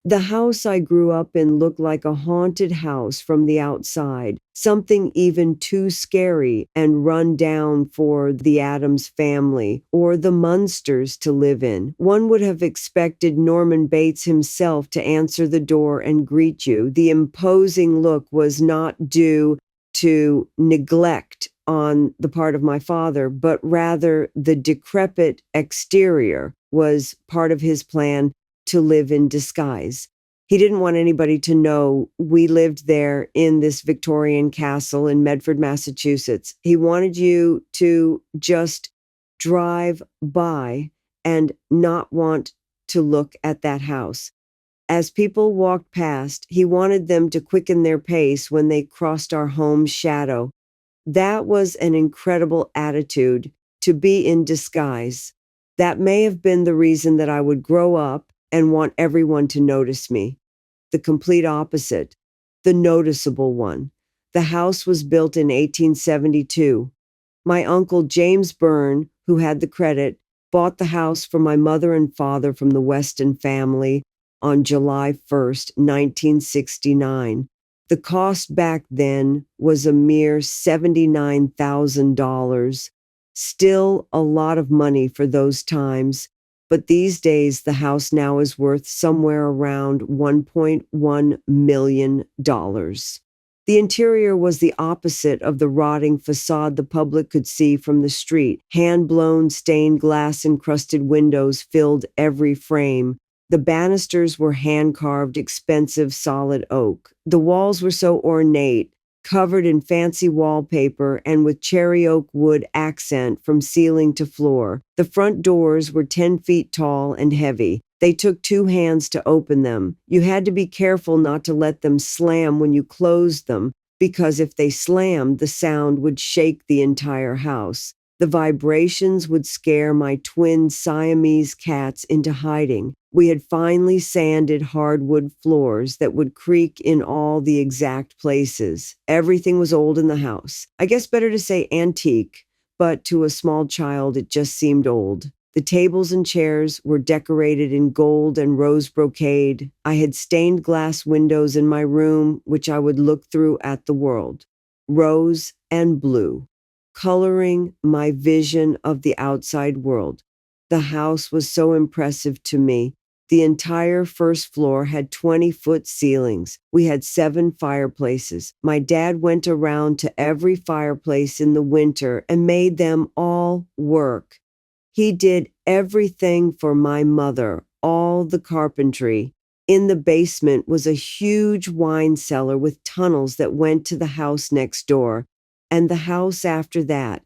The house I grew up in looked like a haunted house from the outside, something even too scary and run down for the Addams family or the Munsters to live in. One would have expected Norman Bates himself to answer the door and greet you. The imposing look was not due to neglect on the part of my father, but rather the decrepit exterior was part of his plan to live in disguise. He didn't want anybody to know we lived there in this Victorian castle in Medford, Massachusetts. He wanted you to just drive by and not want to look at that house. As people walked past, he wanted them to quicken their pace when they crossed our home's shadow. That was an incredible attitude, to be in disguise. That may have been the reason that I would grow up and want everyone to notice me. The complete opposite, the noticeable one. The house was built in 1872. My uncle James Byrne, who had the credit, bought the house for my mother and father from the Weston family on July 1st, 1969. The cost back then was a mere $79,000. Still a lot of money for those times. But these days, the house now is worth somewhere around $1.1 million. The interior was the opposite of the rotting facade the public could see from the street. Hand-blown stained glass-encrusted windows filled every frame. The banisters were hand-carved, expensive solid oak. The walls were so ornate, covered in fancy wallpaper and with cherry oak wood accent from ceiling to floor. The front doors were 10 feet tall and heavy. They took 2 hands to open them. You had to be careful not to let them slam when you closed them, because if they slammed, the sound would shake the entire house. The vibrations would scare my twin Siamese cats into hiding. We had finely sanded hardwood floors that would creak in all the exact places. Everything was old in the house. I guess better to say antique, but to a small child it just seemed old. The tables and chairs were decorated in gold and rose brocade. I had stained glass windows in my room, which I would look through at the world. Rose and blue, coloring my vision of the outside world. The house was so impressive to me. The entire first floor had 20-foot ceilings. We had 7 fireplaces. My dad went around to every fireplace in the winter and made them all work. He did everything for my mother, all the carpentry. In the basement was a huge wine cellar with tunnels that went to the house next door, and the house after that.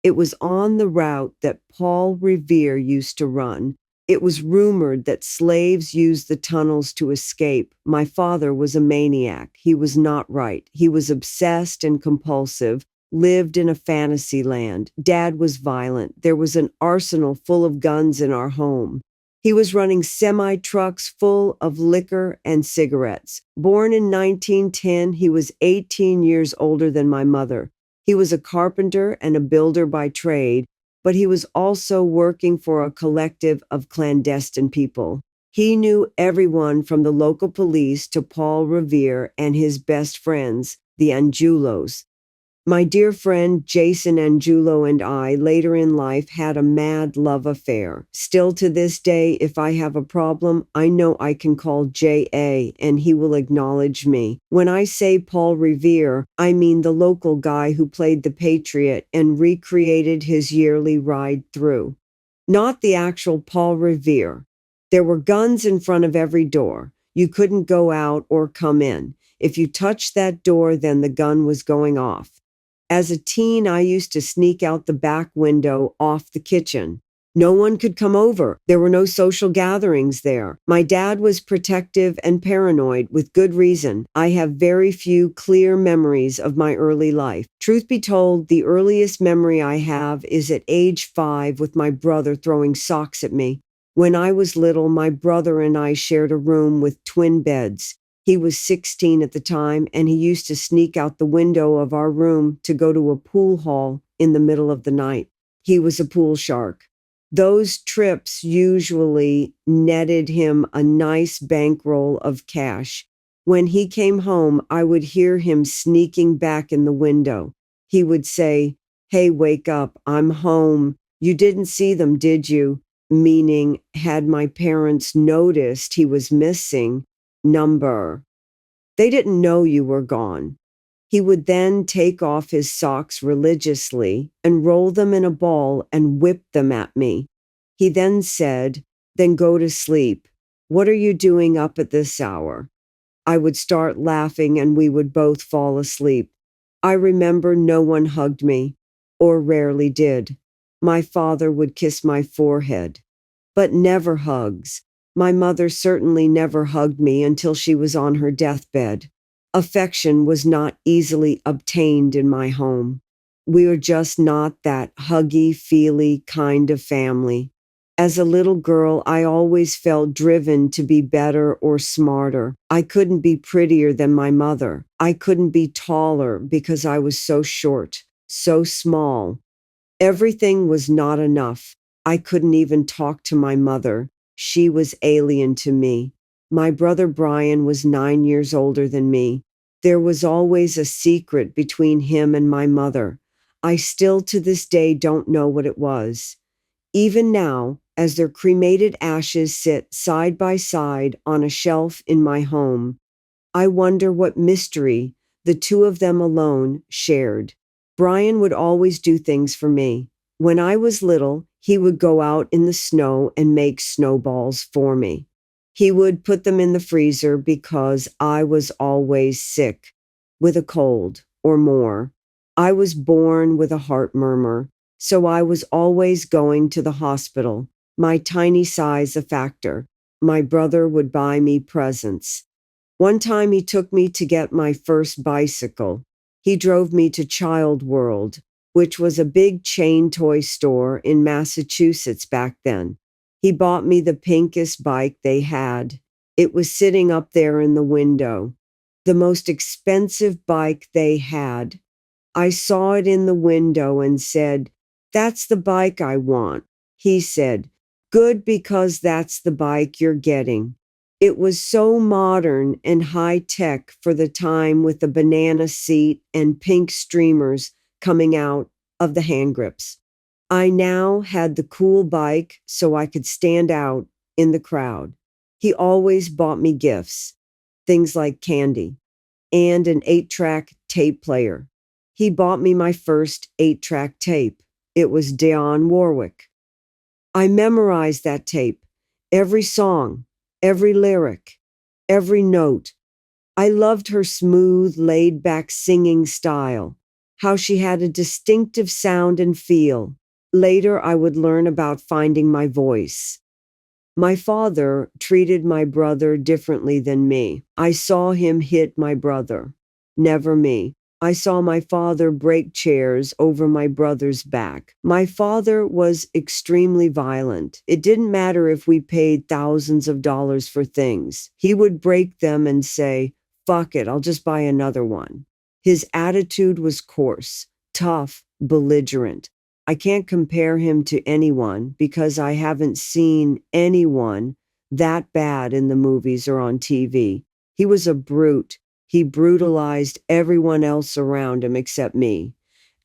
It was on the route that Paul Revere used to run. It was rumored that slaves used the tunnels to escape. My father was a maniac. He was not right. He was obsessed and compulsive, lived in a fantasy land. Dad was violent. There was an arsenal full of guns in our home. He was running semi-trucks full of liquor and cigarettes. Born in 1910, he was 18 years older than my mother. He was a carpenter and a builder by trade, but he was also working for a collective of clandestine people. He knew everyone from the local police to Paul Revere and his best friends, the Angulos. My dear friend Jason Angulo and I, later in life, had a mad love affair. Still to this day, if I have a problem, I know I can call J.A. and he will acknowledge me. When I say Paul Revere, I mean the local guy who played the Patriot and recreated his yearly ride through. Not the actual Paul Revere. There were guns in front of every door. You couldn't go out or come in. If you touched that door, then the gun was going off. As a teen, I used to sneak out the back window off the kitchen. No one could come over. There were no social gatherings there. My dad was protective and paranoid with good reason. I have very few clear memories of my early life. Truth be told, the earliest memory I have is at age 5 with my brother throwing socks at me. When I was little, my brother and I shared a room with twin beds. He was 16 at the time, and he used to sneak out the window of our room to go to a pool hall in the middle of the night. He was a pool shark. Those trips usually netted him a nice bankroll of cash. When he came home, I would hear him sneaking back in the window. He would say, "Hey, wake up, I'm home. You didn't see them, did you?" Meaning, had my parents noticed he was missing, number. They didn't know you were gone. He would then take off his socks religiously and roll them in a ball and whip them at me. He then said, "Then go to sleep. What are you doing up at this hour?" I would start laughing and we would both fall asleep. I remember no one hugged me, or rarely did. My father would kiss my forehead, but never hugs. My mother certainly never hugged me until she was on her deathbed. Affection was not easily obtained in my home. We were just not that huggy, feely kind of family. As a little girl, I always felt driven to be better or smarter. I couldn't be prettier than my mother. I couldn't be taller because I was so short, so small. Everything was not enough. I couldn't even talk to my mother. She was alien to me. My brother Brian was 9 years older than me. There was always a secret between him and my mother. I still to this day don't know what it was. Even now, as their cremated ashes sit side by side on a shelf in my home, I wonder what mystery the two of them alone shared. Brian would always do things for me. When I was little, he would go out in the snow and make snowballs for me. He would put them in the freezer because I was always sick with a cold or more. I was born with a heart murmur, so I was always going to the hospital, my tiny size a factor. My brother would buy me presents. One time he took me to get my first bicycle. He drove me to Child World, which was a big chain toy store in Massachusetts back then. He bought me the pinkest bike they had. It was sitting up there in the window. The most expensive bike they had. I saw it in the window and said, "That's the bike I want." He said, "Good, because that's the bike you're getting." It was so modern and high tech for the time, with the banana seat and pink streamers coming out of the hand grips. I now had the cool bike so I could stand out in the crowd. He always bought me gifts, things like candy and an 8-track tape player. He bought me my first 8-track tape. It was Dionne Warwick. I memorized that tape, every song, every lyric, every note. I loved her smooth, laid-back singing style, how she had a distinctive sound and feel. Later, I would learn about finding my voice. My father treated my brother differently than me. I saw him hit my brother, never me. I saw my father break chairs over my brother's back. My father was extremely violent. It didn't matter if we paid thousands of dollars for things. He would break them and say, "Fuck it, I'll just buy another one." His attitude was coarse, tough, belligerent. I can't compare him to anyone because I haven't seen anyone that bad in the movies or on TV. He was a brute. He brutalized everyone else around him except me.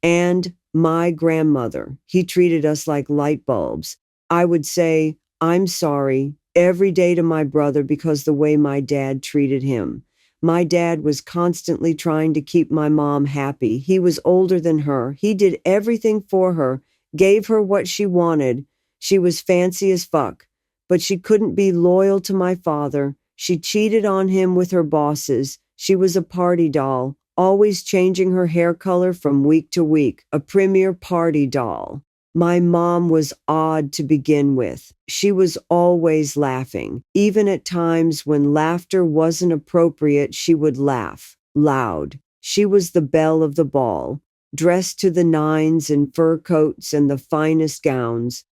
And my grandmother. He treated us like light bulbs. I would say, "I'm sorry," every day to my brother because the way my dad treated him. My dad was constantly trying to keep my mom happy. He was older than her. He did everything for her, gave her what she wanted. She was fancy as fuck, but she couldn't be loyal to my father. She cheated on him with her bosses. She was a party doll, always changing her hair color from week to week, a premier party doll. My mom was odd to begin with. She was always laughing. Even at times when laughter wasn't appropriate, she would laugh loud. She was the belle of the ball, dressed to the nines in fur coats and the finest gowns.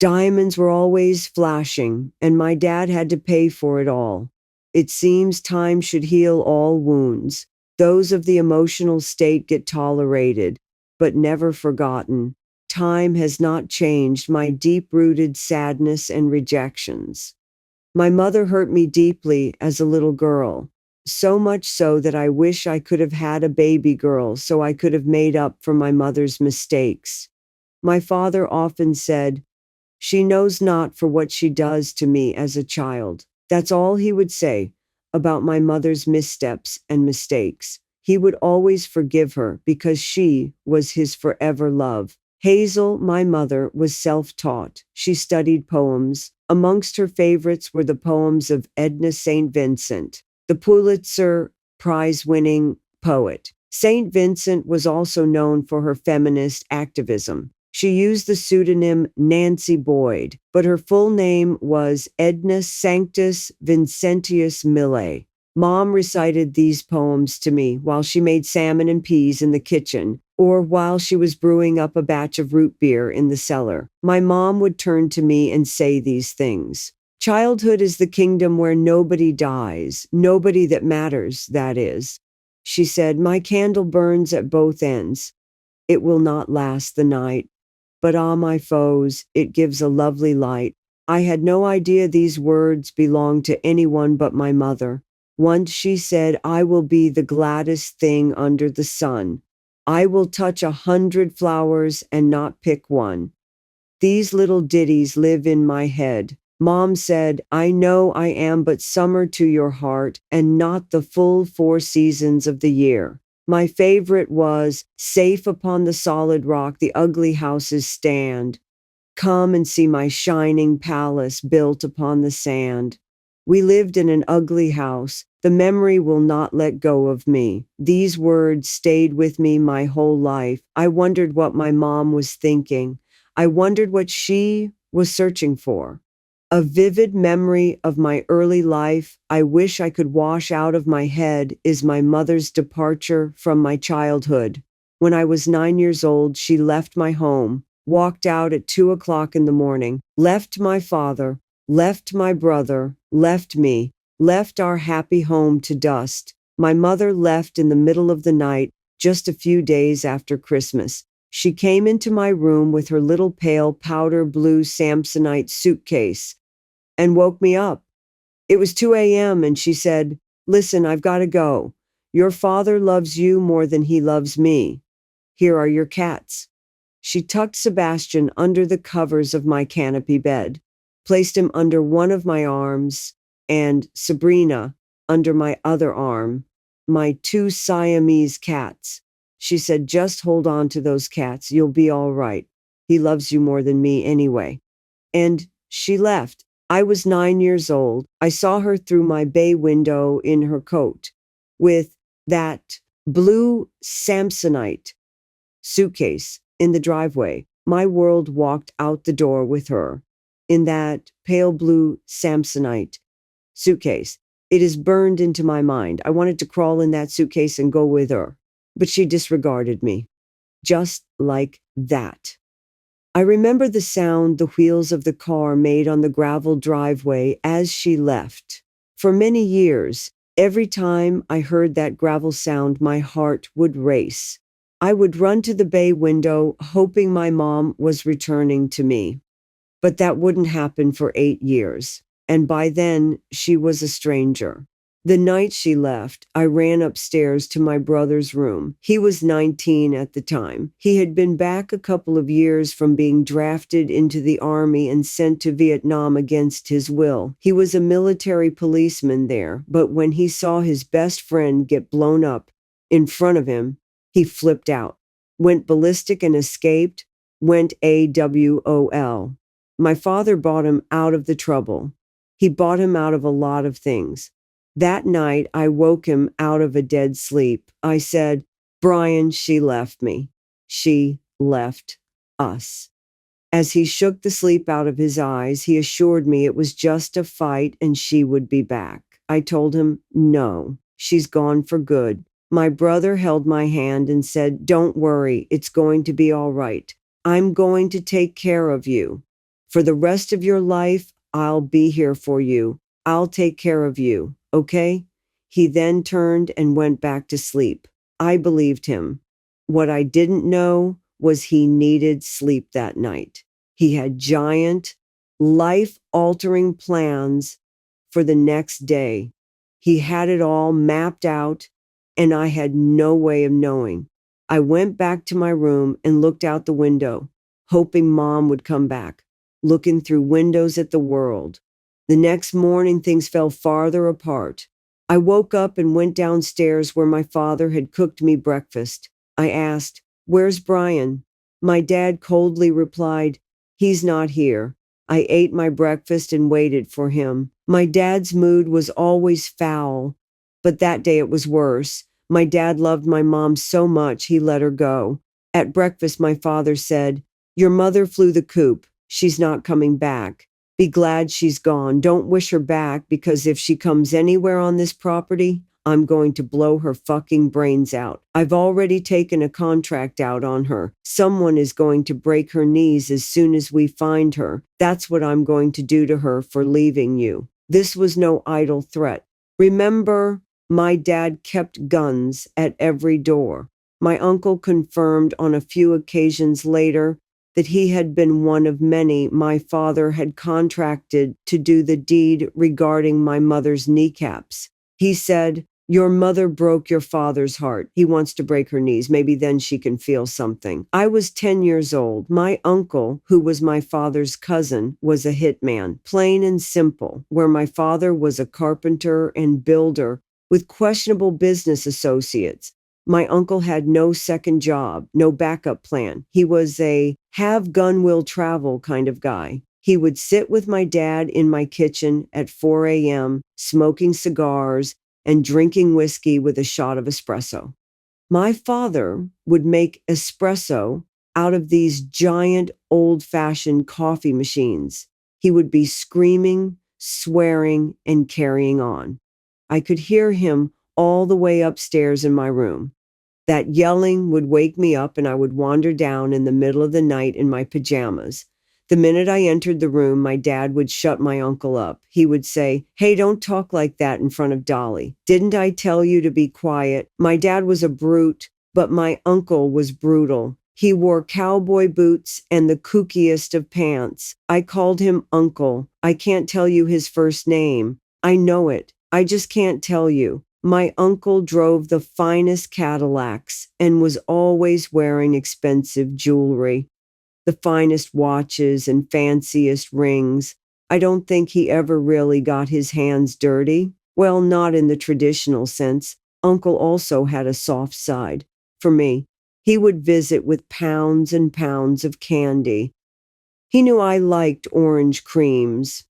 Diamonds were always flashing, and my dad had to pay for it all. It seems time should heal all wounds. Those of the emotional state get tolerated, but never forgotten. time has not changed my deep-rooted sadness and rejections. My mother hurt me deeply as a little girl, so much so that I wish I could have had a baby girl so I could have made up for my mother's mistakes. My father often said, "She knows not for what she does to me as a child." That's all he would say about my mother's missteps and mistakes. He would always forgive her because she was his forever love. Hazel, my mother, was self-taught. She studied poems. Amongst her favorites were the poems of Edna St. Vincent, the Pulitzer Prize-winning poet. St. Vincent was also known for her feminist activism. She used the pseudonym Nancy Boyd, but her full name was Edna Sanctus Vincentius Millay. Mom recited these poems to me while she made salmon and peas in the kitchen, or while she was brewing up a batch of root beer in the cellar. My mom would turn to me and say these things. Childhood is the kingdom where nobody dies, nobody that matters, that is. She said, my candle burns at both ends. It will not last the night. But ah, my foes, it gives a lovely light. I had no idea these words belonged to anyone but my mother. Once she said, I will be the gladdest thing under the sun. I will touch 100 flowers and not pick one. These little ditties live in my head. Mom said, I know I am but summer to your heart and not the full 4 seasons of the year. My favorite was, safe upon the solid rock the ugly houses stand. Come and see my shining palace built upon the sand. We lived in an ugly house. The memory will not let go of me. These words stayed with me my whole life. I wondered what my mom was thinking. I wondered what she was searching for. A vivid memory of my early life I wish I could wash out of my head is my mother's departure from my childhood. When I was 9 years old, she left my home, walked out at 2 o'clock in the morning, left my father, left my brother, left me, left our happy home to dust. My mother left in the middle of the night, just a few days after Christmas. She came into my room with her little pale powder blue Samsonite suitcase and woke me up. It was 2 a.m. and she said, listen, I've got to go. Your father loves you more than he loves me. Here are your cats. She tucked Sebastian under the covers of my canopy bed, placed him under one of my arms, and Sabrina under my other arm, my 2 Siamese cats. She said, just hold on to those cats. You'll be all right. He loves you more than me anyway. And she left. I was 9 years old. I saw her through my bay window in her coat with that blue Samsonite suitcase in the driveway. My world walked out the door with her in that pale blue Samsonite suitcase. It is burned into my mind. I wanted to crawl in that suitcase and go with her, but she disregarded me. Just like that. I remember the sound the wheels of the car made on the gravel driveway as she left. For many years, every time I heard that gravel sound, my heart would race. I would run to the bay window, hoping my mom was returning to me. But that wouldn't happen for 8 years, and by then she was a stranger. The night she left, I ran upstairs to my brother's room. He was 19 at the time. He had been back a couple of years from being drafted into the army and sent to Vietnam against his will. He was a military policeman there, but when he saw his best friend get blown up in front of him, he flipped out, went ballistic and escaped, went AWOL. My father bought him out of the trouble. He bought him out of a lot of things. That night, I woke him out of a dead sleep. I said, Brian, she left me. She left us. As he shook the sleep out of his eyes, he assured me it was just a fight and she would be back. I told him, no, she's gone for good. My brother held my hand and said, don't worry, it's going to be all right. I'm going to take care of you. For the rest of your life, I'll be here for you. I'll take care of you, okay? He then turned and went back to sleep. I believed him. What I didn't know was he needed sleep that night. He had giant, life-altering plans for the next day. He had it all mapped out, and I had no way of knowing. I went back to my room and looked out the window, hoping Mom would come back, looking through windows at the world. The next morning, things fell farther apart. I woke up and went downstairs where my father had cooked me breakfast. I asked, "Where's Brian?" My dad coldly replied, "He's not here." I ate my breakfast and waited for him. My dad's mood was always foul, but that day it was worse. My dad loved my mom so much he let her go. At breakfast, my father said, "Your mother flew the coop. She's not coming back. Be glad she's gone. Don't wish her back, because if she comes anywhere on this property, I'm going to blow her fucking brains out. I've already taken a contract out on her. Someone is going to break her knees as soon as we find her. That's what I'm going to do to her for leaving you." This was no idle threat. Remember, my dad kept guns at every door. My uncle confirmed on a few occasions later that he had been one of many my father had contracted to do the deed regarding my mother's kneecaps. He said, "Your mother broke your father's heart. He wants to break her knees. Maybe then she can feel something." I was 10 years old. My uncle, who was my father's cousin, was a hitman, plain and simple, where my father was a carpenter and builder with questionable business associates. My uncle had no second job, no backup plan. He was a have gun will travel kind of guy. He would sit with my dad in my kitchen at 4 a.m., smoking cigars and drinking whiskey with a shot of espresso. My father would make espresso out of these giant old-fashioned coffee machines. He would be screaming, swearing, and carrying on. I could hear him all the way upstairs in my room. That yelling would wake me up, and I would wander down in the middle of the night in my pajamas. The minute I entered the room, my dad would shut my uncle up. He would say, "Hey, don't talk like that in front of Dolly. Didn't I tell you to be quiet?" My dad was a brute, but my uncle was brutal. He wore cowboy boots and the kookiest of pants. I called him Uncle. I can't tell you his first name. I know it. I just can't tell you. My uncle drove the finest Cadillacs and was always wearing expensive jewelry, the finest watches and fanciest rings. I don't think he ever really got his hands dirty. Well, not in the traditional sense. Uncle also had a soft side. For me, he would visit with pounds and pounds of candy. He knew I liked orange creams.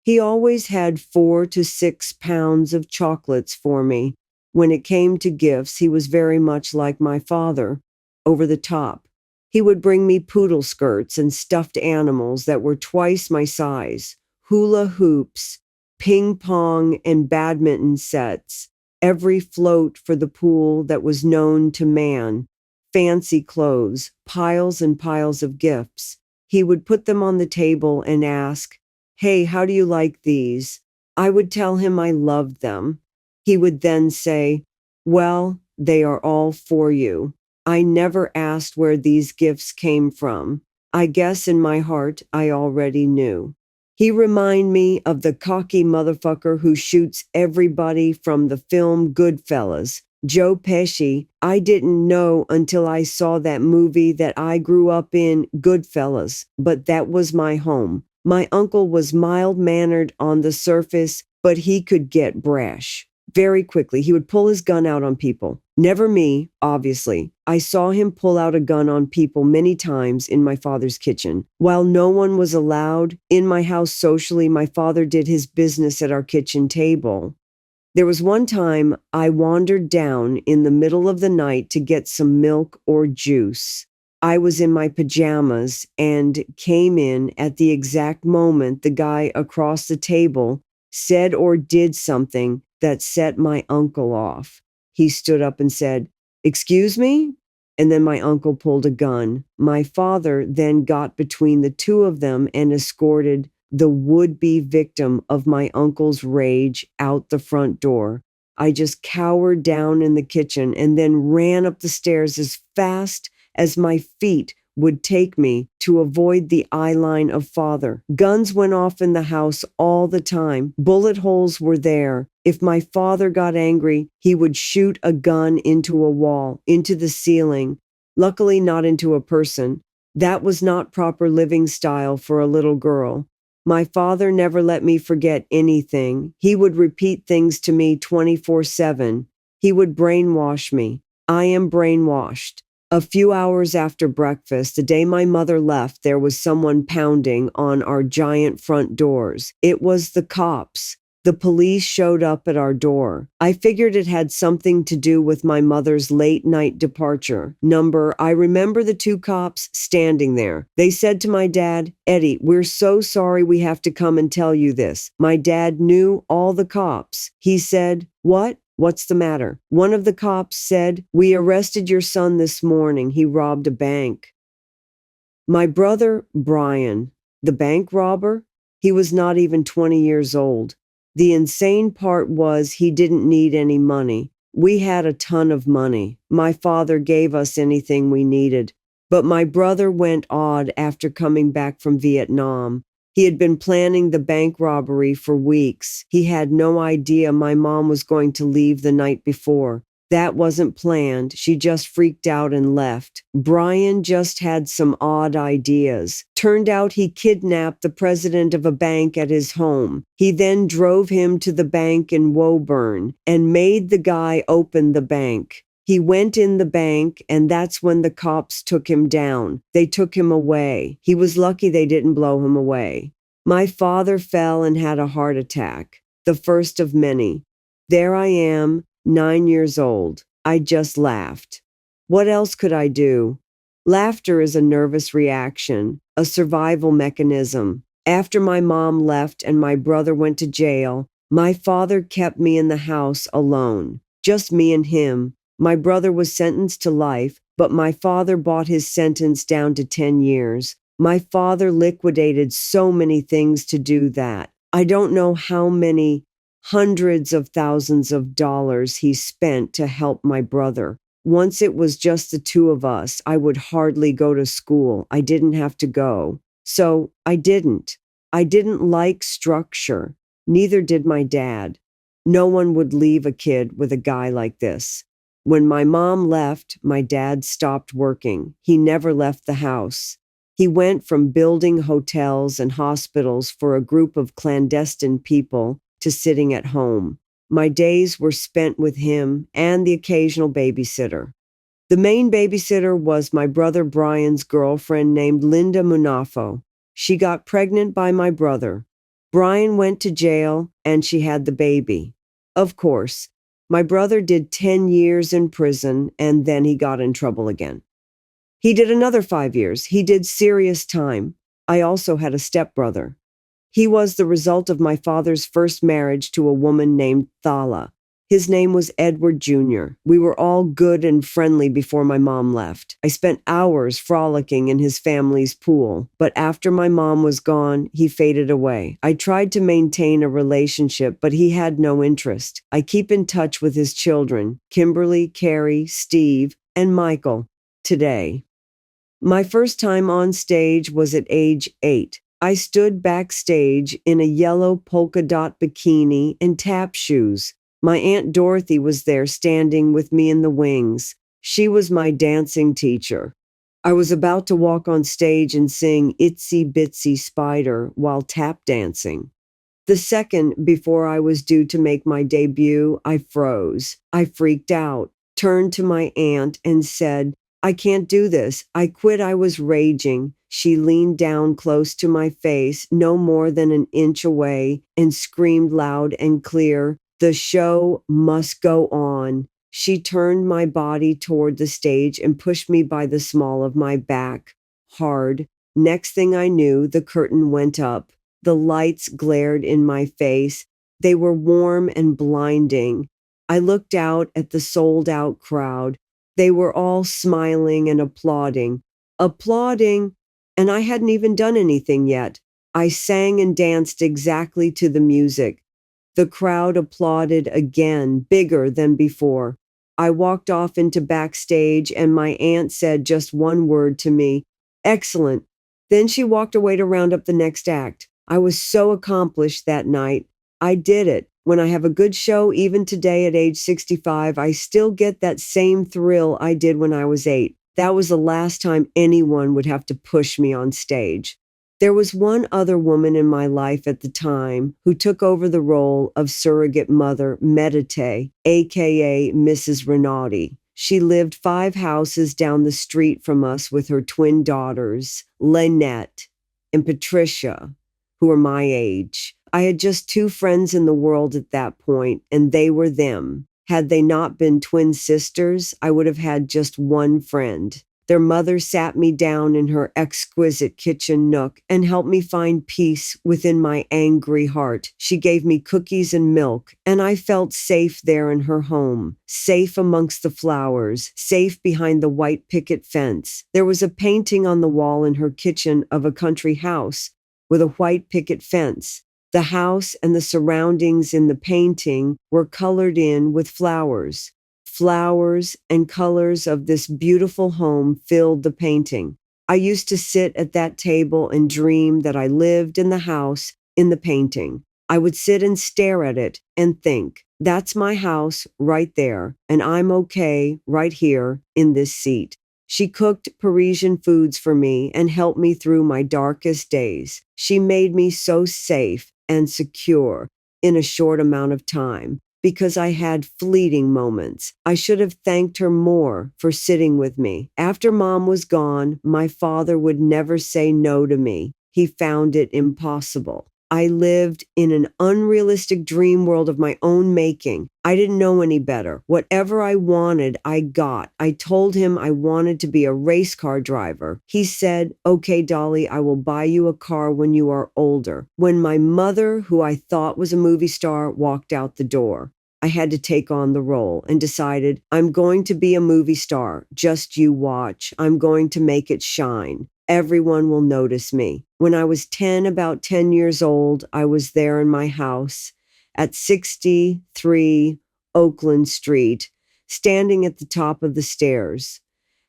He always had 4 to 6 pounds of chocolates for me. When it came to gifts, he was very much like my father, over the top. He would bring me poodle skirts and stuffed animals that were twice my size, hula hoops, ping pong and badminton sets, every float for the pool that was known to man, fancy clothes, piles and piles of gifts. He would put them on the table and ask, "Hey, how do you like these?" I would tell him I loved them. He would then say, "Well, they are all for you." I never asked where these gifts came from. I guess in my heart, I already knew. He reminded me of the cocky motherfucker who shoots everybody from the film Goodfellas. Joe Pesci. I didn't know until I saw that movie that I grew up in, Goodfellas, but that was my home. My uncle was mild-mannered on the surface, but he could get brash. Very quickly, he would pull his gun out on people. Never me, obviously. I saw him pull out a gun on people many times in my father's kitchen. While no one was allowed in my house socially, my father did his business at our kitchen table. There was one time I wandered down in the middle of the night to get some milk or juice. I was in my pajamas and came in at the exact moment the guy across the table said or did something that set my uncle off. He stood up and said, "Excuse me?" And then my uncle pulled a gun. My father then got between the two of them and escorted the would-be victim of my uncle's rage out the front door. I just cowered down in the kitchen and then ran up the stairs as fast as my feet would take me to avoid the eye line of father. Guns went off in the house all the time. Bullet holes were there. If my father got angry, he would shoot a gun into a wall, into the ceiling, luckily not into a person. That was not proper living style for a little girl. My father never let me forget anything. He would repeat things to me 24/7. He would brainwash me. I am brainwashed. A few hours after breakfast, the day my mother left, there was someone pounding on our giant front doors. It was the cops. The police showed up at our door. I figured it had something to do with my mother's late night departure. I remember the two cops standing there. They said to my dad, "Eddie, we're so sorry we have to come and tell you this." My dad knew all the cops. He said, "What? What's the matter?" One of the cops said, "We arrested your son this morning. He robbed a bank." My brother, Brian, the bank robber, he was not even 20 years old. The insane part was he didn't need any money. We had a ton of money. My father gave us anything we needed. But my brother went odd after coming back from Vietnam. He had been planning the bank robbery for weeks. He had no idea my mom was going to leave the night before. That wasn't planned. She just freaked out and left. Brian just had some odd ideas. Turned out he kidnapped the president of a bank at his home. He then drove him to the bank in Woburn and made the guy open the bank. He went in the bank, and that's when the cops took him down. They took him away. He was lucky they didn't blow him away. My father fell and had a heart attack, the first of many. There I am, 9 years old. I just laughed. What else could I do? Laughter is a nervous reaction, a survival mechanism. After my mom left and my brother went to jail, my father kept me in the house alone, just me and him. My brother was sentenced to life, but my father brought his sentence down to 10 years. My father liquidated so many things to do that. I don't know how many hundreds of thousands of dollars he spent to help my brother. Once it was just the two of us, I would hardly go to school. I didn't have to go. So I didn't. I didn't like structure. Neither did my dad. No one would leave a kid with a guy like this. When my mom left, my dad stopped working. He never left the house. He went from building hotels and hospitals for a group of clandestine people to sitting at home. My days were spent with him and the occasional babysitter. The main babysitter was my brother Brian's girlfriend named Linda Munafo. She got pregnant by my brother. Brian went to jail and she had the baby. Of course, my brother did 10 years in prison and then he got in trouble again. He did another 5 years. He did serious time. I also had a stepbrother. He was the result of my father's first marriage to a woman named Thala. His name was Edward Jr. We were all good and friendly before my mom left. I spent hours frolicking in his family's pool, but after my mom was gone, he faded away. I tried to maintain a relationship, but he had no interest. I keep in touch with his children, Kimberly, Carrie, Steve, and Michael, today. My first time on stage was at age 8. I stood backstage in a yellow polka dot bikini and tap shoes. My Aunt Dorothy was there standing with me in the wings. She was my dancing teacher. I was about to walk on stage and sing Itsy Bitsy Spider while tap dancing. The second before I was due to make my debut, I froze. I freaked out, turned to my aunt and said, "I can't do this. I quit." I was raging. She leaned down close to my face, no more than an inch away, and screamed loud and clear, "The show must go on." She turned my body toward the stage and pushed me by the small of my back, hard. Next thing I knew, the curtain went up. The lights glared in my face. They were warm and blinding. I looked out at the sold-out crowd. They were all smiling and applauding. Applauding, and I hadn't even done anything yet. I sang and danced exactly to the music. The crowd applauded again, bigger than before. I walked off into backstage and my aunt said just one word to me, "Excellent." Then she walked away to round up the next act. I was so accomplished that night. I did it. When I have a good show, even today at age 65, I still get that same thrill I did when I was 8. That was the last time anyone would have to push me on stage. There was one other woman in my life at the time who took over the role of surrogate mother, Meditate, aka Mrs. Rinaldi. She lived 5 houses down the street from us with her twin daughters, Lynette and Patricia, who were my age. I had just 2 friends in the world at that point, and they were them. Had they not been twin sisters, I would have had just one friend. Their mother sat me down in her exquisite kitchen nook and helped me find peace within my angry heart. She gave me cookies and milk, and I felt safe there in her home, safe amongst the flowers, safe behind the white picket fence. There was a painting on the wall in her kitchen of a country house with a white picket fence. The house and the surroundings in the painting were colored in with flowers. Flowers and colors of this beautiful home filled the painting. I used to sit at that table and dream that I lived in the house in the painting. I would sit and stare at it and think, that's my house right there, and I'm okay right here in this seat. She cooked Parisian foods for me and helped me through my darkest days. She made me so safe and secure in a short amount of time. Because I had fleeting moments. I should have thanked her more for sitting with me. After Mom was gone, my father would never say no to me. He found it impossible. I lived in an unrealistic dream world of my own making. I didn't know any better. Whatever I wanted, I got. I told him I wanted to be a race car driver. He said, "Okay, Dolly, I will buy you a car when you are older." When my mother, who I thought was a movie star, walked out the door, I had to take on the role and decided, I'm going to be a movie star. Just you watch. I'm going to make it shine. Everyone will notice me. When I was about 10 years old, I was there in my house at 63 Oakland Street, standing at the top of the stairs.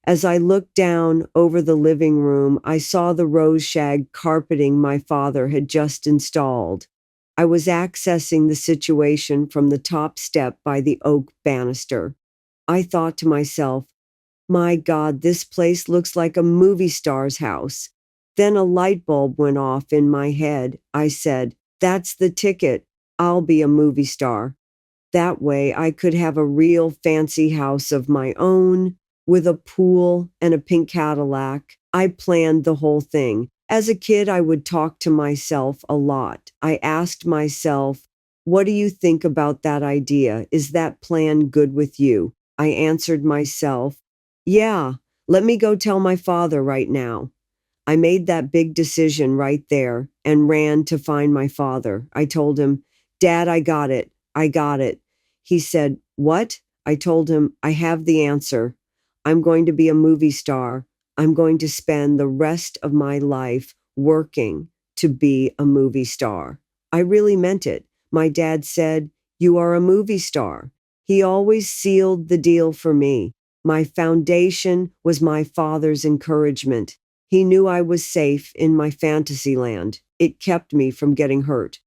As I looked down over the living room, I saw the rose shag carpeting my father had just installed. I was accessing the situation from the top step by the oak banister. I thought to myself, my God, this place looks like a movie star's house. Then a light bulb went off in my head. I said, that's the ticket. I'll be a movie star. That way I could have a real fancy house of my own with a pool and a pink Cadillac. I planned the whole thing. As a kid, I would talk to myself a lot. I asked myself, what do you think about that idea? Is that plan good with you? I answered myself, yeah, let me go tell my father right now. I made that big decision right there and ran to find my father. I told him, Dad, I got it. I got it. He said, what? I told him, I have the answer. I'm going to be a movie star. I'm going to spend the rest of my life working to be a movie star. I really meant it. My dad said, you are a movie star. He always sealed the deal for me. My foundation was my father's encouragement. He knew I was safe in my fantasy land. It kept me from getting hurt.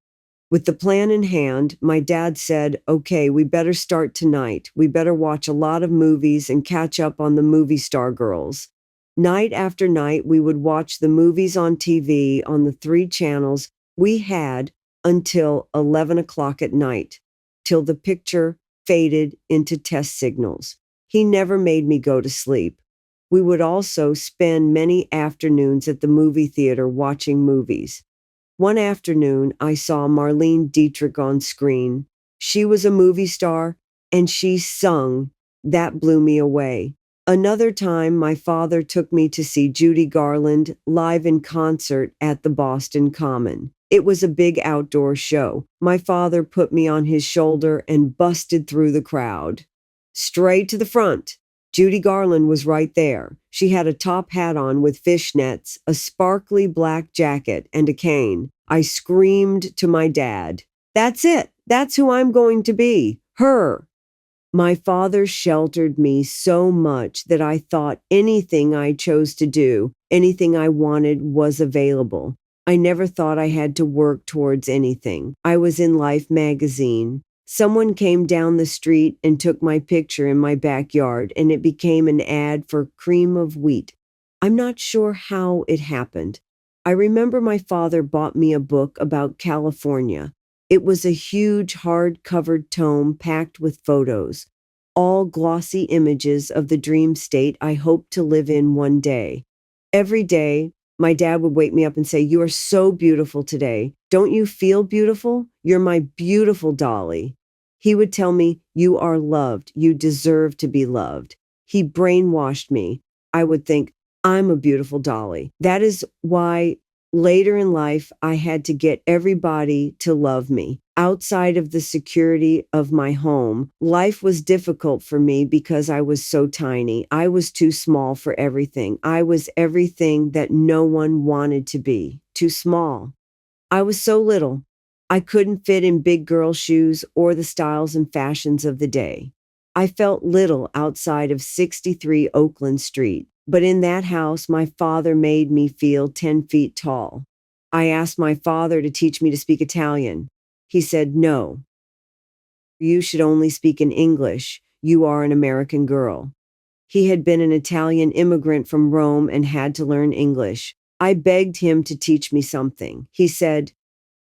With the plan in hand, my dad said, okay, we better start tonight. We better watch a lot of movies and catch up on the movie star girls. Night after night, we would watch the movies on TV on the 3 channels we had until 11 o'clock at night, till the picture faded into test signals. He never made me go to sleep. We would also spend many afternoons at the movie theater watching movies. One afternoon, I saw Marlene Dietrich on screen. She was a movie star, and she sung. That blew me away. Another time, my father took me to see Judy Garland live in concert at the Boston Common. It was a big outdoor show. My father put me on his shoulder and busted through the crowd. Straight to the front. Judy Garland was right there. She had a top hat on with fishnets, a sparkly black jacket, and a cane. I screamed to my dad, that's it. That's who I'm going to be. Her. My father sheltered me so much that I thought anything I chose to do, anything I wanted was available. I never thought I had to work towards anything. I was in Life magazine. Someone came down the street and took my picture in my backyard, and it became an ad for cream of wheat. I'm not sure how it happened. I remember my father bought me a book about California. It was a huge hard-covered tome packed with photos, all glossy images of the dream state I hoped to live in one day. Every day, my dad would wake me up and say, "You are so beautiful today. Don't you feel beautiful? You're my beautiful dolly." He would tell me, "You are loved. You deserve to be loved." He brainwashed me. I would think, "I'm a beautiful dolly." That is why later in life, I had to get everybody to love me. Outside of the security of my home, life was difficult for me because I was so tiny. I was too small for everything. I was everything that no one wanted to be. Too small. I was so little. I couldn't fit in big girl shoes or the styles and fashions of the day. I felt little outside of 63 Oakland Street, but in that house, my father made me feel 10 feet tall. I asked my father to teach me to speak Italian. He said, "No, you should only speak in English. You are an American girl." He had been an Italian immigrant from Rome and had to learn English. I begged him to teach me something. He said,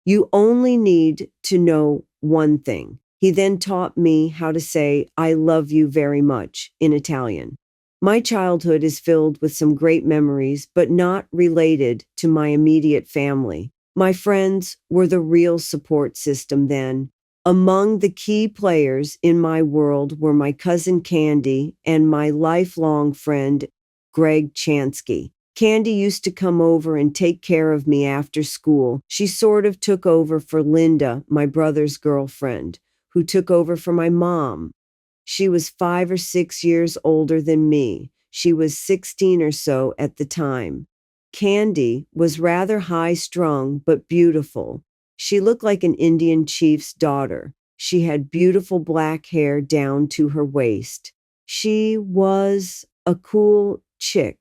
"You only need to know one thing." He then taught me how to say, "I love you very much" in Italian. My childhood is filled with some great memories, but not related to my immediate family. My friends were the real support system then. Among the key players in my world were my cousin Candy and my lifelong friend, Greg Chansky. Candy used to come over and take care of me after school. She sort of took over for Linda, my brother's girlfriend, who took over for my mom. She was 5 or 6 years older than me. She was 16 or so at the time. Candy was rather high-strung but beautiful. She looked like an Indian chief's daughter. She had beautiful black hair down to her waist. She was a cool chick,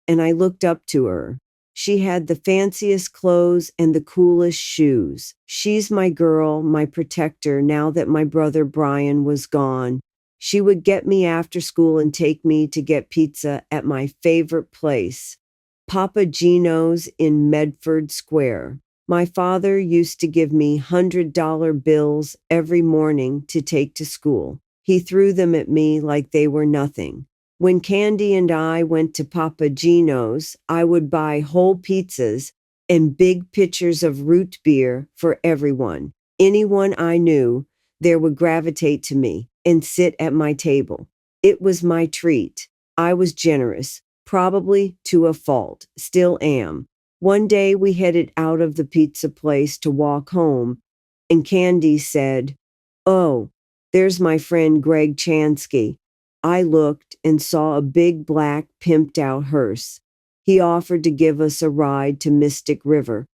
and I looked up to her. She had the fanciest clothes and the coolest shoes. She's my girl, my protector, now that my brother Brian was gone. She would get me after school and take me to get pizza at my favorite place, Papa Gino's in Medford Square. My father used to give me $100 bills every morning to take to school. He threw them at me like they were nothing. When Candy and I went to Papa Gino's, I would buy whole pizzas and big pitchers of root beer for everyone. Anyone I knew there would gravitate to me and sit at my table. It was my treat. I was generous, probably to a fault, still am. One day we headed out of the pizza place to walk home, and Candy said, "Oh, there's my friend Greg Chansky." I looked and saw a big black pimped out hearse. He offered to give us a ride to Mystic River.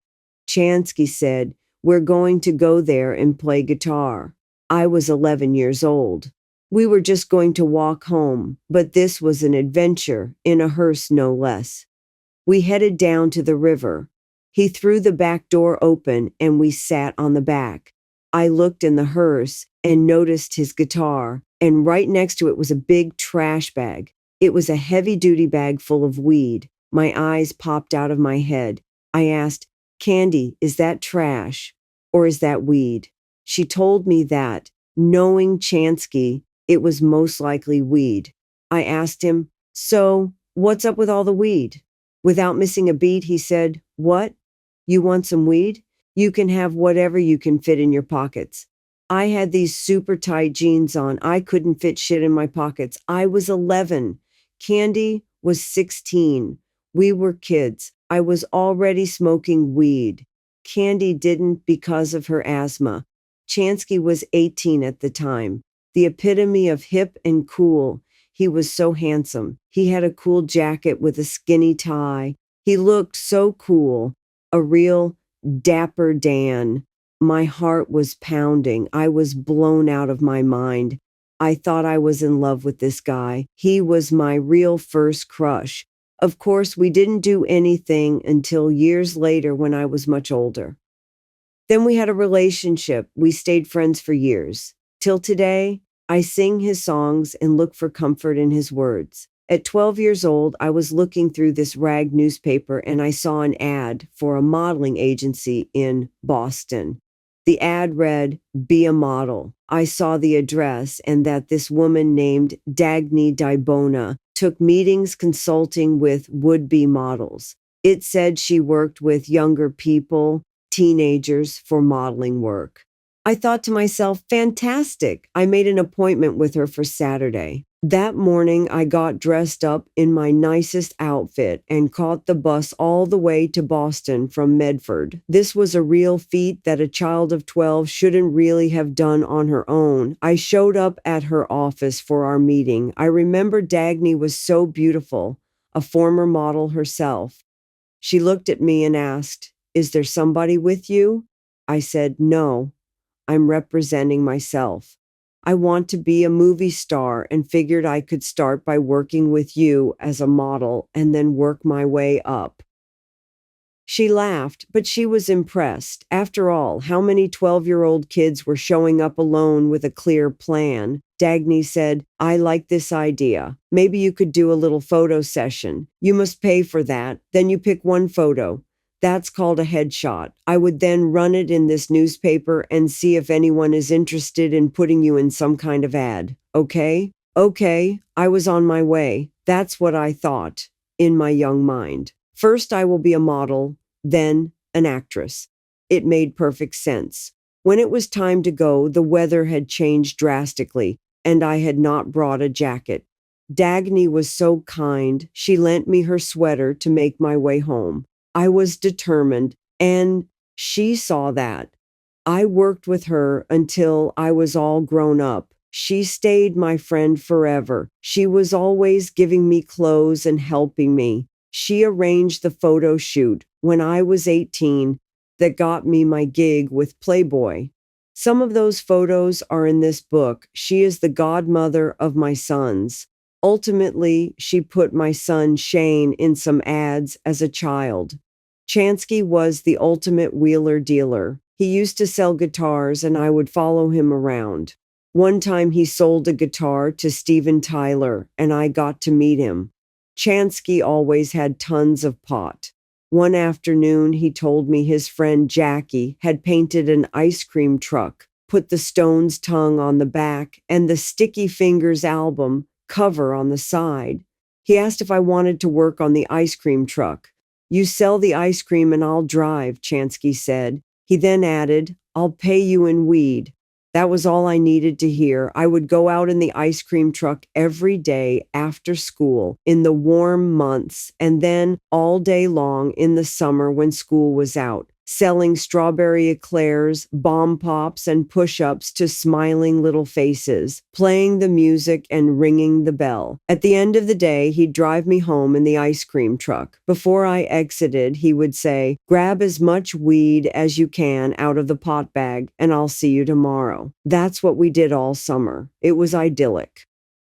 Chansky said, "We're going to go there and play guitar." I was 11 years old. We were just going to walk home, but this was an adventure, in a hearse no less. We headed down to the river. He threw the back door open and we sat on the back. I looked in the hearse and noticed his guitar, and right next to it was a big trash bag. It was a heavy-duty bag full of weed. My eyes popped out of my head. I asked, "Candy, is that trash or is that weed?" She told me that, knowing Chansky, it was most likely weed. I asked him, "So, what's up with all the weed?" Without missing a beat, he said, "What? You want some weed? You can have whatever you can fit in your pockets." I had these super tight jeans on. I couldn't fit shit in my pockets. I was 11. Candy was 16. We were kids. I was already smoking weed. Candy didn't because of her asthma. Chansky was 18 at the time. The epitome of hip and cool. He was so handsome. He had a cool jacket with a skinny tie. He looked so cool. A real Dapper Dan. My heart was pounding. I was blown out of my mind. I thought I was in love with this guy. He was my real first crush. Of course, we didn't do anything until years later when I was much older. Then we had a relationship. We stayed friends for years. Till today, I sing his songs and look for comfort in his words. At 12 years old, I was looking through this rag newspaper and I saw an ad for a modeling agency in Boston. The ad read, "Be a model." I saw the address and that this woman named Dagny Dibona took meetings consulting with would-be models. It said she worked with younger people, teenagers, for modeling work. I thought to myself, fantastic. I made an appointment with her for Saturday. That morning, I got dressed up in my nicest outfit and caught the bus all the way to Boston from Medford. This was a real feat that a child of 12 shouldn't really have done on her own. I showed up at her office for our meeting. I remember Dagny was so beautiful, a former model herself. She looked at me and asked, "Is there somebody with you?" I said, "No, I'm representing myself. I want to be a movie star and figured I could start by working with you as a model and then work my way up." She laughed, but she was impressed. After all, how many 12-year-old kids were showing up alone with a clear plan? Dagny said, "I like this idea. Maybe you could do a little photo session. You must pay for that. Then you pick one photo. That's called a headshot. I would then run it in this newspaper and see if anyone is interested in putting you in some kind of ad. Okay?" Okay, I was on my way. That's what I thought in my young mind. First, I will be a model, then an actress. It made perfect sense. When it was time to go, the weather had changed drastically, and I had not brought a jacket. Dagny was so kind. She lent me her sweater to make my way home. I was determined, and she saw that. I worked with her until I was all grown up. She stayed my friend forever. She was always giving me clothes and helping me. She arranged the photo shoot when I was 18 that got me my gig with Playboy. Some of those photos are in this book. She is the godmother of my sons. Ultimately, she put my son Shane in some ads as a child. Chansky was the ultimate wheeler dealer. He used to sell guitars and I would follow him around. One time he sold a guitar to Steven Tyler and I got to meet him. Chansky always had tons of pot. One afternoon, he told me his friend Jackie had painted an ice cream truck, put the Stones' tongue on the back, and the Sticky Fingers album cover on the side. He asked if I wanted to work on the ice cream truck. "You sell the ice cream and I'll drive," Chansky said. He then added, "I'll pay you in weed." That was all I needed to hear. I would go out in the ice cream truck every day after school in the warm months and then all day long in the summer when school was out, selling strawberry eclairs, bomb pops, and push-ups to smiling little faces, playing the music and ringing the bell. At the end of the day, he'd drive me home in the ice cream truck. Before I exited, he would say, "Grab as much weed as you can out of the pot bag, and I'll see you tomorrow." That's what we did all summer. It was idyllic.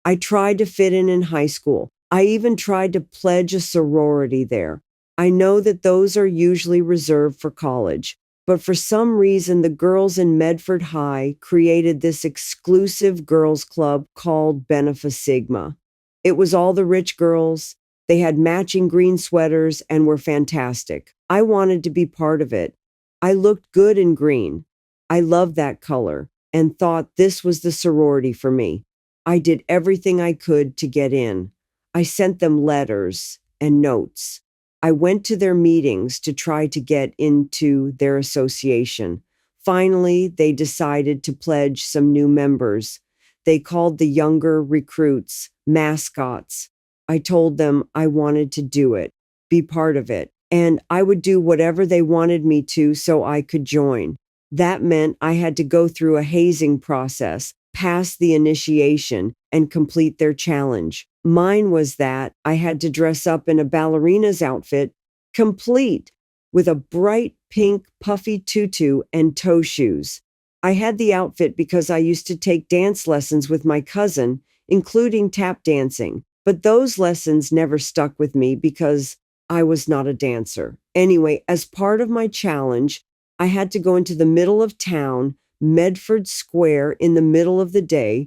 I tried to fit in high school. I even tried to pledge a sorority there. I know that those are usually reserved for college, but for some reason the girls in Medford High created this exclusive girls' club called Benefa Sigma. It was all the rich girls. They had matching green sweaters and were fantastic. I wanted to be part of it. I looked good in green. I loved that color and thought this was the sorority for me. I did everything I could to get in. I sent them letters and notes. I went to their meetings to try to get into their association. Finally, they decided to pledge some new members. They called the younger recruits mascots. I told them I wanted to do it, be part of it, and I would do whatever they wanted me to so I could join. That meant I had to go through a hazing process, pass the initiation, and complete their challenge. Mine was that I had to dress up in a ballerina's outfit, complete with a bright pink puffy tutu and toe shoes. I had the outfit because I used to take dance lessons with my cousin, including tap dancing, but those lessons never stuck with me because I was not a dancer. Anyway, as part of my challenge, I had to go into the middle of town, Medford Square, in the middle of the day,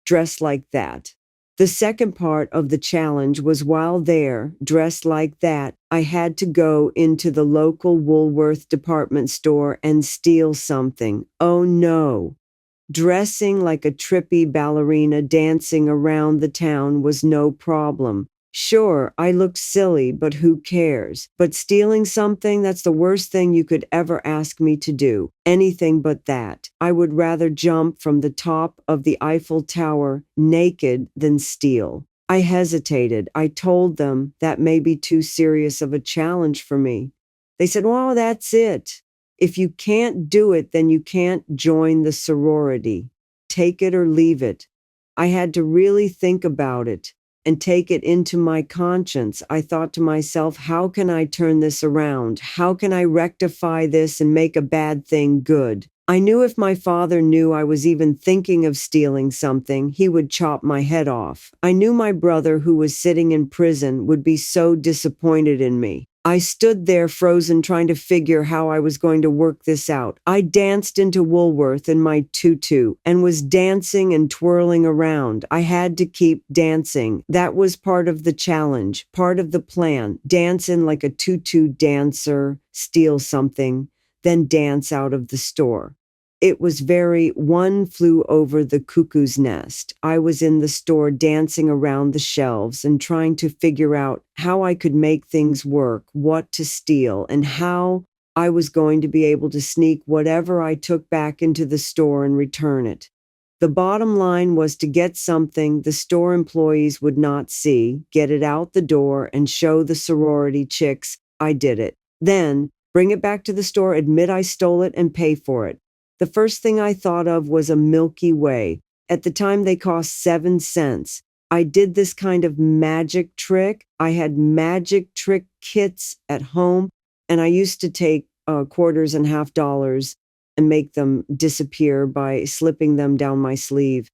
dressed like that. The second part of the challenge was while there, dressed like that, I had to go into the local Woolworth department store and steal something. Oh no. Dressing like a trippy ballerina dancing around the town was no problem. Sure, I looked silly, but who cares? But stealing something, that's the worst thing you could ever ask me to do. Anything but that. I would rather jump from the top of the Eiffel Tower naked than steal. I hesitated. I told them that may be too serious of a challenge for me. They said, well, that's it. If you can't do it, then you can't join the sorority. Take it or leave it. I had to really think about it and take it into my conscience. I thought to myself, how can I turn this around? How can I rectify this and make a bad thing good? I knew if my father knew I was even thinking of stealing something, he would chop my head off. I knew my brother, who was sitting in prison, would be so disappointed in me. I stood there frozen, trying to figure how I was going to work this out. I danced into Woolworth in my tutu and was dancing and twirling around. I had to keep dancing. That was part of the challenge, part of the plan. Dance in like a tutu dancer, steal something, then dance out of the store. It was very One Flew Over the Cuckoo's Nest. I was in the store dancing around the shelves and trying to figure out how I could make things work, what to steal, and how I was going to be able to sneak whatever I took back into the store and return it. The bottom line was to get something the store employees would not see, get it out the door, and show the sorority chicks I did it. Then bring it back to the store, admit I stole it, and pay for it. The first thing I thought of was a Milky Way. At the time, they cost 7 cents. I did this kind of magic trick. I had magic trick kits at home, and I used to take quarters and half dollars and make them disappear by slipping them down my sleeve.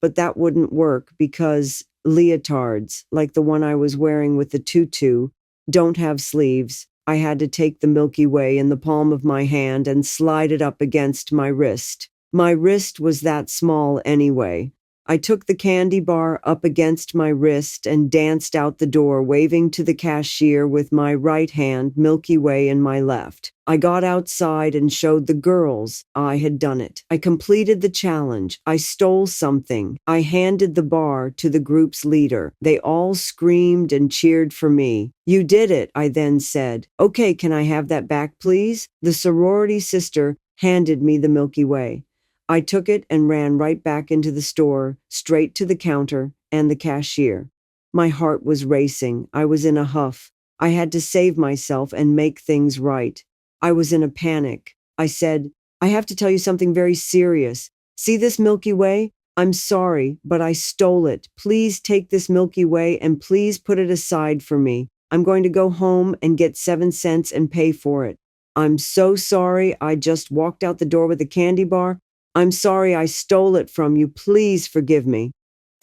But that wouldn't work because leotards, like the one I was wearing with the tutu, don't have sleeves. I had to take the Milky Way in the palm of my hand and slide it up against my wrist. My wrist was that small anyway. I took the candy bar up against my wrist and danced out the door, waving to the cashier with my right hand, Milky Way in my left. I got outside and showed the girls I had done it. I completed the challenge. I stole something. I handed the bar to the group's leader. They all screamed and cheered for me. You did it, I then said. Okay, can I have that back, please? The sorority sister handed me the Milky Way. I took it and ran right back into the store, straight to the counter and the cashier. My heart was racing. I was in a huff. I had to save myself and make things right. I was in a panic. I said, I have to tell you something very serious. See this Milky Way? I'm sorry, but I stole it. Please take this Milky Way and please put it aside for me. I'm going to go home and get 7 cents and pay for it. I'm so sorry. I just walked out the door with a candy bar. I'm sorry I stole it from you. Please forgive me.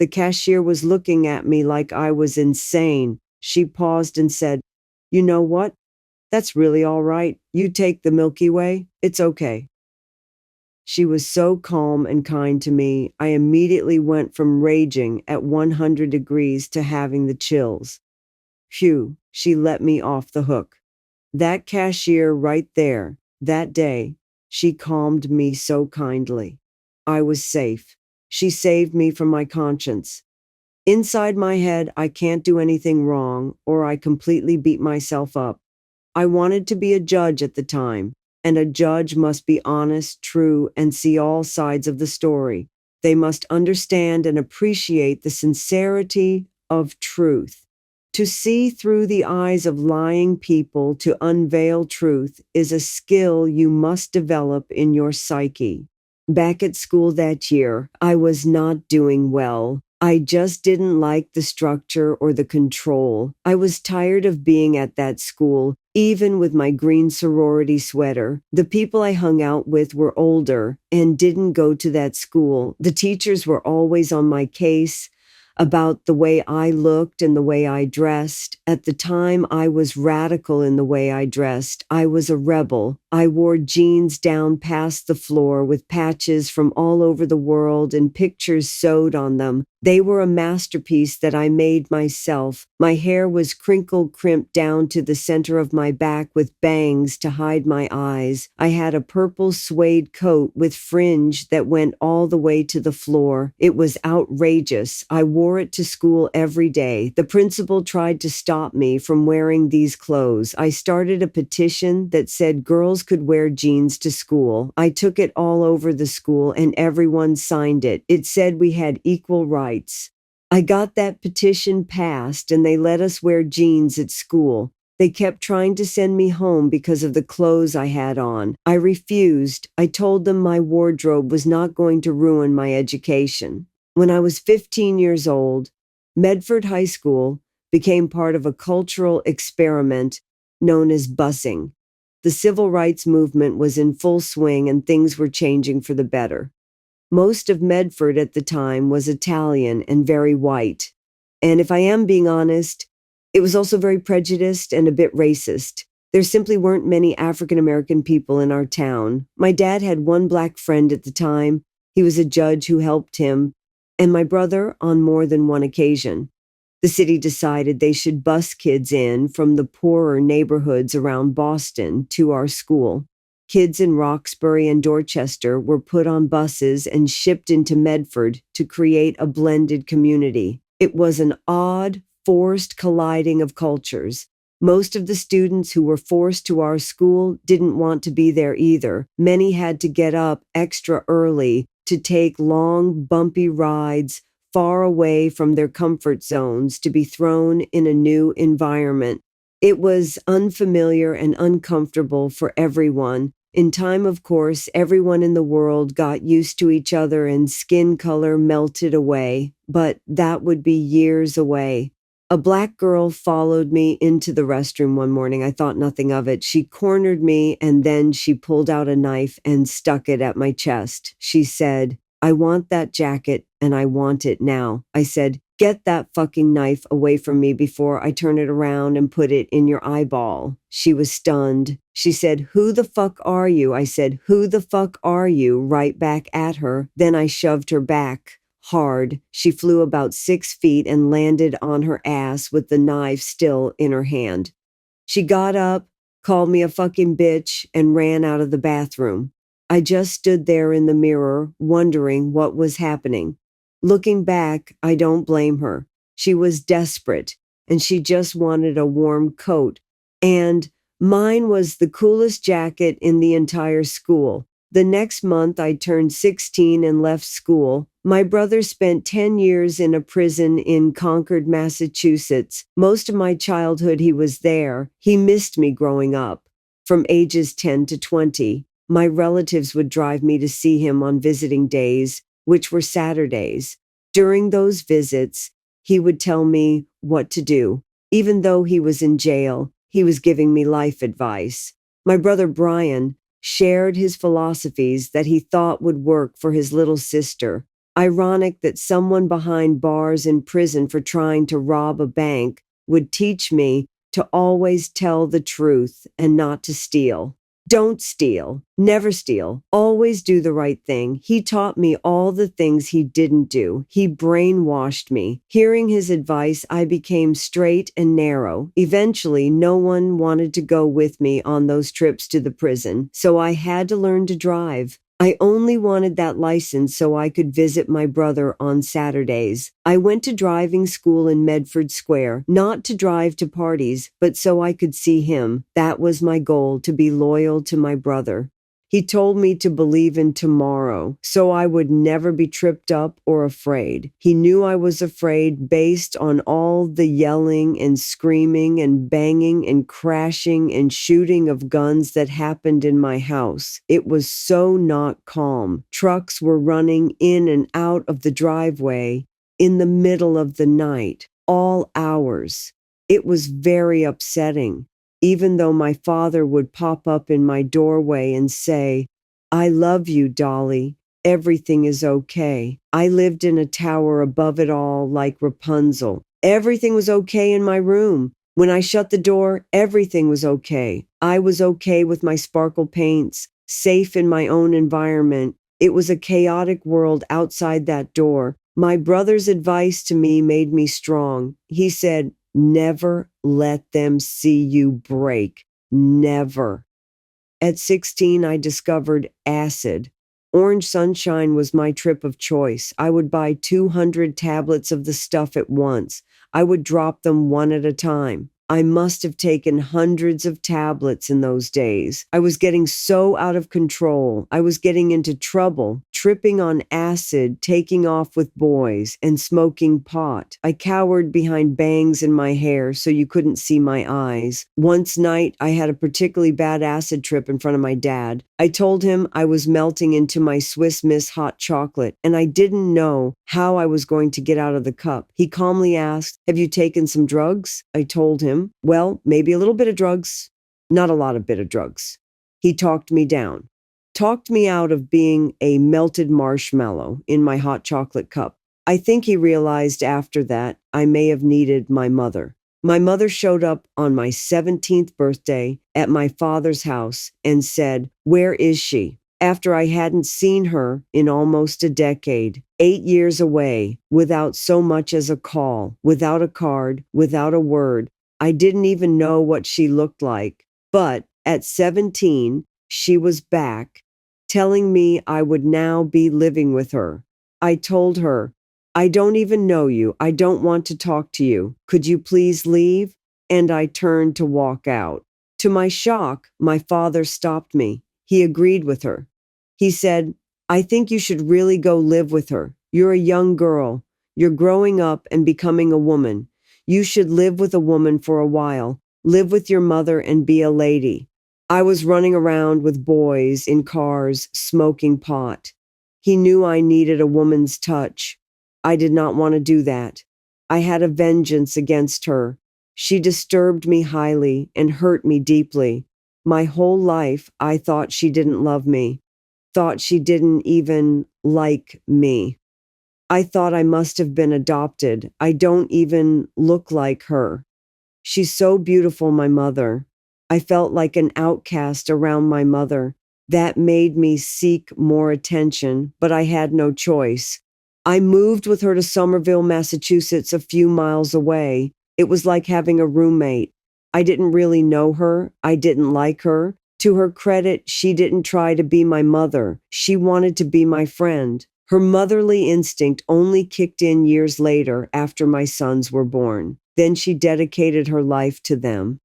The cashier was looking at me like I was insane. She paused and said, You know what? That's really all right. You take the Milky Way. It's okay. She was so calm and kind to me, I immediately went from raging at 100 degrees to having the chills. Phew, she let me off the hook. That cashier right there, that day, she calmed me so kindly. I was safe. She saved me from my conscience. Inside my head, I can't do anything wrong, or I completely beat myself up. I wanted to be a judge at the time, and a judge must be honest, true, and see all sides of the story. They must understand and appreciate the sincerity of truth. To see through the eyes of lying people to unveil truth is a skill you must develop in your psyche. Back at school that year, I was not doing well. I just didn't like the structure or the control. I was tired of being at that school, even with my green sorority sweater. The people I hung out with were older and didn't go to that school. The teachers were always on my case about the way I looked and the way I dressed. At the time, I was radical in the way I dressed. I was a rebel. I wore jeans down past the floor with patches from all over the world and pictures sewed on them. They were a masterpiece that I made myself. My hair was crinkled, crimped down to the center of my back with bangs to hide my eyes. I had a purple suede coat with fringe that went all the way to the floor. It was outrageous. I wore it to school every day. The principal tried to stop me from wearing these clothes. I started a petition that said girls could wear jeans to school. I took it all over the school and everyone signed it. It said we had equal rights. I got that petition passed and they let us wear jeans at school. They kept trying to send me home because of the clothes I had on. I refused. I told them my wardrobe was not going to ruin my education. When I was 15 years old, Medford High School became part of a cultural experiment known as busing. The civil rights movement was in full swing and things were changing for the better. Most of Medford at the time was Italian and very white. And if I am being honest, it was also very prejudiced and a bit racist. There simply weren't many African American people in our town. My dad had one black friend at the time. He was a judge who helped him, and my brother on more than one occasion. The city decided they should bus kids in from the poorer neighborhoods around Boston to our school. Kids in Roxbury and Dorchester were put on buses and shipped into Medford to create a blended community. It was an odd, forced colliding of cultures. Most of the students who were forced to our school didn't want to be there either. Many had to get up extra early to take long, bumpy rides far away from their comfort zones to be thrown in a new environment. It was unfamiliar and uncomfortable for everyone. In time, of course, everyone in the world got used to each other and skin color melted away, but that would be years away. A black girl followed me into the restroom one morning. I thought nothing of it. She cornered me and then she pulled out a knife and stuck it at my chest. She said, "I want that jacket and I want it now." I said, "Get that fucking knife away from me before I turn it around and put it in your eyeball." She was stunned. She said, "Who the fuck are you?" I said, "Who the fuck are you?" right back at her. Then I shoved her back hard. She flew about 6 feet and landed on her ass with the knife still in her hand. She got up, called me a fucking bitch, and ran out of the bathroom. I just stood there in the mirror, wondering what was happening. Looking back, I don't blame her. She was desperate, and she just wanted a warm coat. And mine was the coolest jacket in the entire school. The next month, I turned 16 and left school. My brother spent 10 years in a prison in Concord, Massachusetts. Most of my childhood, he was there. He missed me growing up. From ages 10 to 20, my relatives would drive me to see him on visiting days, which were Saturdays. During those visits, he would tell me what to do. Even though he was in jail, he was giving me life advice. My brother Brian shared his philosophies that he thought would work for his little sister. Ironic that someone behind bars in prison for trying to rob a bank would teach me to always tell the truth and not to steal. Don't steal. Never steal. Always do the right thing. He taught me all the things he didn't do. He brainwashed me. Hearing his advice, I became straight and narrow. Eventually, no one wanted to go with me on those trips to the prison, so I had to learn to drive. I only wanted that license so I could visit my brother on Saturdays. I went to driving school in Medford Square, not to drive to parties, but so I could see him. That was my goal, to be loyal to my brother. He told me to believe in tomorrow, so I would never be tripped up or afraid. He knew I was afraid based on all the yelling and screaming and banging and crashing and shooting of guns that happened in my house. It was so not calm. Trucks were running in and out of the driveway. in the middle of the night, all hours. It was very upsetting, even though my father would pop up in my doorway and say, "I love you, Dolly. Everything is okay." I lived in a tower above it all like Rapunzel. Everything was okay in my room. When I shut the door, everything was okay. I was okay with my sparkle paints, safe in my own environment. It was a chaotic world outside that door. My brother's advice to me made me strong. He said, "Never let them see you break. Never." At 16, I discovered acid. Orange Sunshine was my trip of choice. I would buy 200 tablets of the stuff at once. I would drop them one at a time. I must have taken hundreds of tablets in those days. I was getting so out of control. I was getting into trouble, tripping on acid, taking off with boys, and smoking pot. I cowered behind bangs in my hair so you couldn't see my eyes. Once night, I had a particularly bad acid trip in front of my dad. I told him I was melting into my Swiss Miss hot chocolate, and I didn't know how I was going to get out of the cup. He calmly asked, "Have you taken some drugs?" I told him, "Well, maybe a little bit of drugs, not a lot of bit of drugs." He talked me down, talked me out of being a melted marshmallow in my hot chocolate cup. I think he realized after that I may have needed my mother. My mother showed up on my 17th birthday at my father's house and said, "Where is she?" After I hadn't seen her in almost a decade, 8 years away, without so much as a call, without a card, without a word. I didn't even know what she looked like. But at 17, she was back, telling me I would now be living with her. I told her, "I don't even know you. I don't want to talk to you. Could you please leave?" And I turned to walk out. To my shock, my father stopped me. He agreed with her. He said, "I think you should really go live with her. You're a young girl. You're growing up and becoming a woman. You should live with a woman for a while. Live with your mother and be a lady." I was running around with boys in cars, smoking pot. He knew I needed a woman's touch. I did not want to do that. I had a vengeance against her. She disturbed me highly and hurt me deeply. My whole life, I thought she didn't love me, thought she didn't even like me. I thought I must have been adopted. I don't even look like her. She's so beautiful, my mother. I felt like an outcast around my mother. That made me seek more attention, but I had no choice. I moved with her to Somerville, Massachusetts, a few miles away. It was like having a roommate. I didn't really know her. I didn't like her. To her credit, she didn't try to be my mother. She wanted to be my friend. Her motherly instinct only kicked in years later after my sons were born. Then she dedicated her life to them.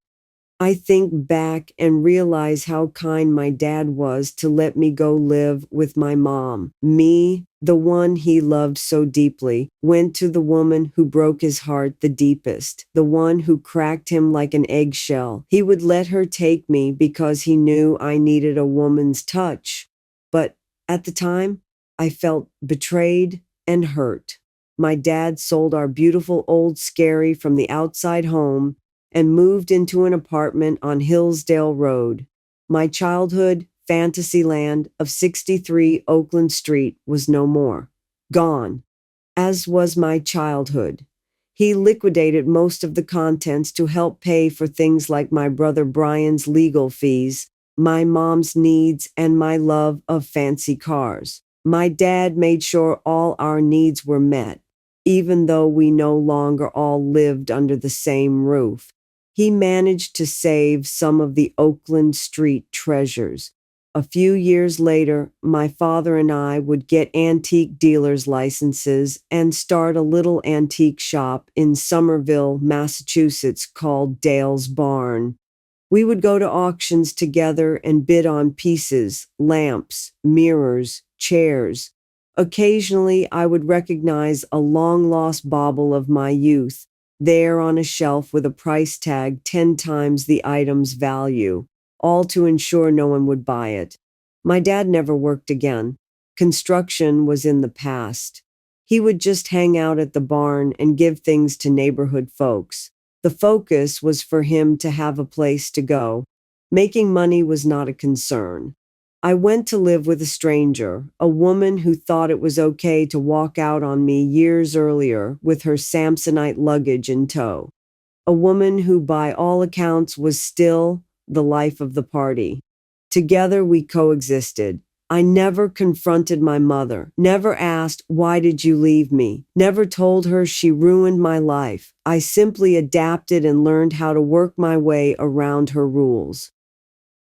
I think back and realize how kind my dad was to let me go live with my mom. Me, the one he loved so deeply, went to the woman who broke his heart the deepest, the one who cracked him like an eggshell. He would let her take me because he knew I needed a woman's touch. But at the time, I felt betrayed and hurt. My dad sold our beautiful old Scary from the outside home and moved into an apartment on Hillsdale Road. My childhood fantasy land of 63 Oakland Street was no more. Gone. As was my childhood. He liquidated most of the contents to help pay for things like my brother Brian's legal fees, my mom's needs, and my love of fancy cars. My dad made sure all our needs were met, even though we no longer all lived under the same roof. He managed to save some of the Oakland Street treasures. A few years later, my father and I would get antique dealers' licenses and start a little antique shop in Somerville, Massachusetts called Dale's Barn. We would go to auctions together and bid on pieces, lamps, mirrors, chairs. Occasionally, I would recognize a long-lost bauble of my youth, there on a shelf with a price tag 10 times the item's value, all to ensure no one would buy it. My dad never worked again. Construction was in the past. He would just hang out at the barn and give things to neighborhood folks. The focus was for him to have a place to go. Making money was not a concern. I went to live with a stranger, a woman who thought it was okay to walk out on me years earlier with her Samsonite luggage in tow. A woman who, by all accounts, was still the life of the party. Together we coexisted. I never confronted my mother, never asked, "Why did you leave me?" Never told her she ruined my life. I simply adapted and learned how to work my way around her rules.